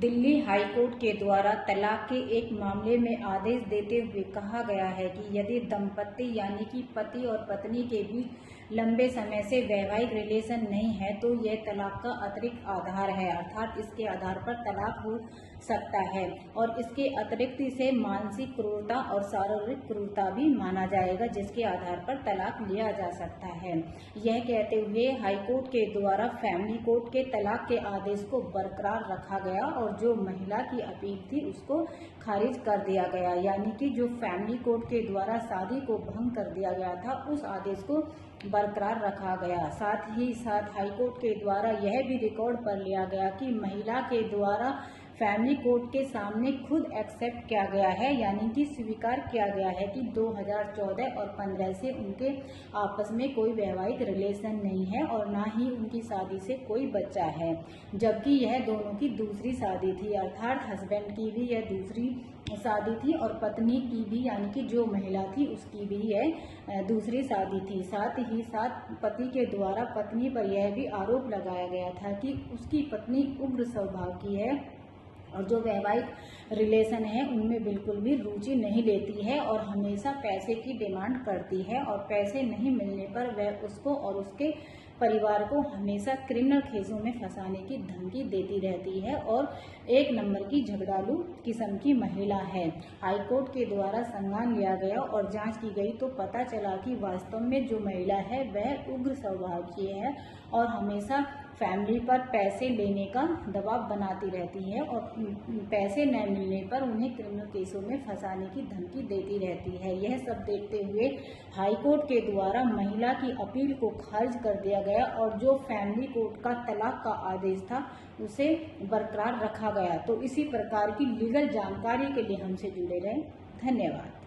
Delhi high court के द्वारा तलाक के एक मामले में आदेश देते हुए कहा गया है कि यदि दंपति यानी कि पति और पत्नी के बीच लंबे समय से वैवाहिक रिलेशन नहीं है तो यह तलाक का अतिरिक्त आधार है, अर्थात इसके आधार पर तलाक हो सकता है और इसके अतिरिक्त इसे मानसिक क्रूरता और शारीरिक क्रूरता भी माना जाएगा, जिसके आधार पर तलाक लिया जा सकता है। यह कहते हुए हाई कोर्ट के द्वारा फैमिली कोर्ट के तलाक के आदेश को बरकरार रखा गया और जो महिला की अपील थी उसको खारिज कर दिया गया, यानी कि जो फैमिली कोर्ट के द्वारा शादी को भंग कर दिया गया था उस आदेश को बरकरार रखा गया। साथ ही साथ हाई कोर्ट के द्वारा यह भी रिकॉर्ड पर लिया गया कि महिला के द्वारा फैमिली कोर्ट के सामने खुद एक्सेप्ट किया गया है, यानी कि स्वीकार किया गया है कि 2014 और 15 से उनके आपस में कोई वैवाहिक रिलेशन नहीं है और ना ही उनकी शादी से कोई बच्चा है, जबकि यह दोनों की दूसरी शादी थी, अर्थात हस्बैंड की भी यह दूसरी शादी थी और पत्नी की भी, यानी कि जो महिला थी उसकी भी यह दूसरी शादी थी। साथ ही साथ पति के द्वारा पत्नी पर यह भी आरोप लगाया गया था कि उसकी पत्नी उग्र स्वभाव की है और जो वैवाहिक रिलेशन है उनमें बिल्कुल भी रुचि नहीं लेती है और हमेशा पैसे की डिमांड करती है और पैसे नहीं मिलने पर वह उसको और उसके परिवार को हमेशा क्रिमिनल केसों में फंसाने की धमकी देती रहती है और एक नंबर की झगड़ालू किस्म की महिला है। हाईकोर्ट के द्वारा संज्ञान लिया गया और जांच की गई तो पता चला कि वास्तव में जो महिला है वह उग्र स्वभाव की है और हमेशा फैमिली पर पैसे लेने का दबाव बनाती रहती है और पैसे न मिलने पर उन्हें क्रिमिनल केसों में फंसाने की धमकी देती रहती है। यह सब देखते हुए हाईकोर्ट के द्वारा महिला की अपील को खारिज कर दिया गया और जो फैमिली कोर्ट का तलाक का आदेश था उसे बरकरार रखा गया। तो इसी प्रकार की लीगल जानकारी के लिए हमसे जुड़े रहें। धन्यवाद।